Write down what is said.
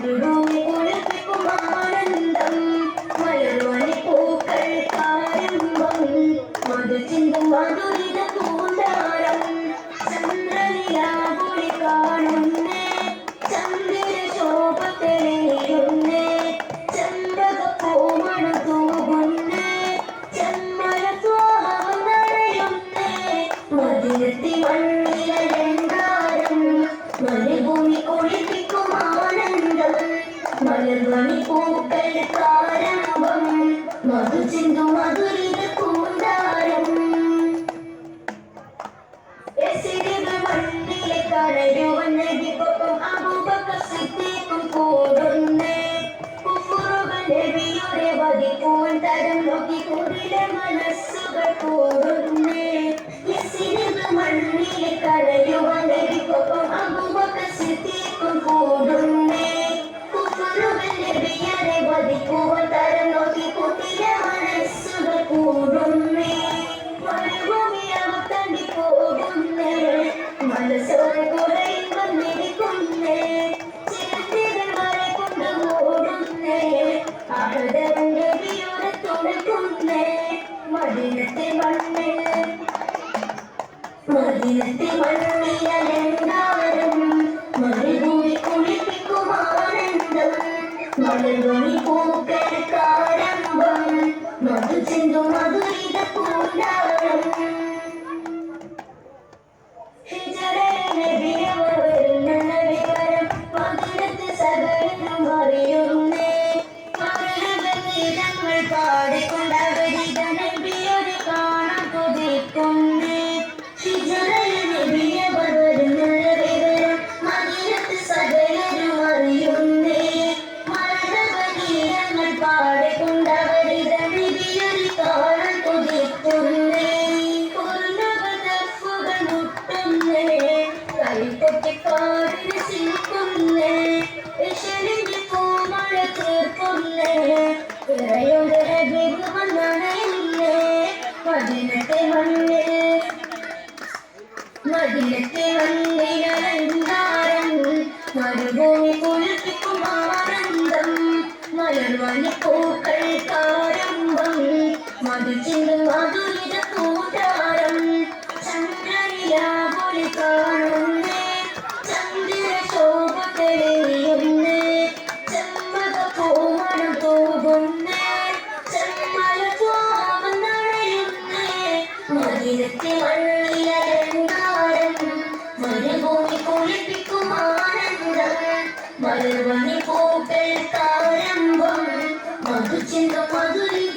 മരുഭൂമി കുളിപ്പിക്കും ആനന്ദം മലർവനി പൂക്കൾ കാരംഭം മധു ചിന്തും മധുരിത പൂന്താരം ചന്ദ്രനിലാപൊളി കാണുന്നേ ചന്ദ്ര ശോഭ തെളിയുന്നേ ചെമ്പകപ്പൂമണ തൂകുന്നേ ചെമ്മല സ്വാഹം നനയുന്നേ മതിരത്തി മണ്ണിലെങ്കാരം മരുഭൂമി കുളിപ്പിക്കും ആനന്ദം മലർവനി പൂക്കൾ കാരംഭം മധു ചിന്തും മധുരിത പൂന്താരം മണ്ണിലെ കരയുവൻ നബിക്കൊപ്പം അബൂബക്കർ സിദ്ദീഖും കൂടുന്നേ കുഫറുകൾ നബിയുടെ വധിക്കുവാൻ തരം നോക്കി കുടിലെ മനസ്സുകൾ കൂടുന്നേ മണ്ണിലെ കരയുവൻ നബിക്കൊപ്പം അബൂബക്കർ സിദ്ദീഖും കൂടുന്നേ കുഫറുകൾ നബിയുടെ വധിക്കുവാൻ തരം നോക്കി കുടിലെ മനസ്സുകൾ കൂടുന്നേ മരുഭൂമി അവതണ്ടി പോകുന്നേ മനസ്സോടെ കൂടെ ഇമ്പം നിൽക്കുന്നേ ചിരത്തികൾ വരെ കൊണ്ട് മൂടുന്നേ ആഹ്ദവന്റെ വിയോടെ തുണക്കുന്നേ മദീനത്തെ മണ്ണിലലങ്കാരം മരുഭൂമി കുളിപ്പിക്കും ആനന്ദം മലർവനി പൂക്കൾ കാരംഭം മധു ചിന്തും മധുരിത പൂന്താരം പാടിക്കൊണ്ടവരിത നബിയോട് കാണാൻ കൊതിക്കുന്നേ നബിയവർ വരുന്നുള്ള വിവരം മദീനത്ത് സകലരും അറിയുന്നേ മരണവരീരങ്ങൾ പാടിക്കൊണ്ടവരിത നബിയോട് കാണാൻ കൊതിക്കുന്നേ പൂർണ്ണവതഫുകൾ മുട്ടുന്നേ കൈകൊട്ടിക്കാടിന് സിൽക്കുന്നേ വിഷലിന്റെ പൂമഴ തീർക്കുന്നേ ഇറയുടെ ഹബീബ് വന്നണയുന്നേ മദീനത്തെ മണ്ണിലലങ്കാരം മരുഭൂമി കുളിപ്പിക്കും ആനന്ദം മലർവനി പൂക്കൾ കാരംഭം മധു ചിന്തും മധുരിത പൂന്താരം ചന്ദ്രനിലാപൊളി കാണുന്നേ ചന്ദ്ര ശോഭ തെളിയുന്നേ ചെമ്പകപ്പൂമണം തൂകുന്നേ ചെമ്മല സ്വാഹം നനയുന്നേ മദീനത്തെ മണ്ണിലലങ്കാരം മരുഭൂമി കുളിപ്പിക്കും ആനന്ദം മലർവനി പൂക്കൾ കാരംഭം മധു ചിന്തും മധുരിത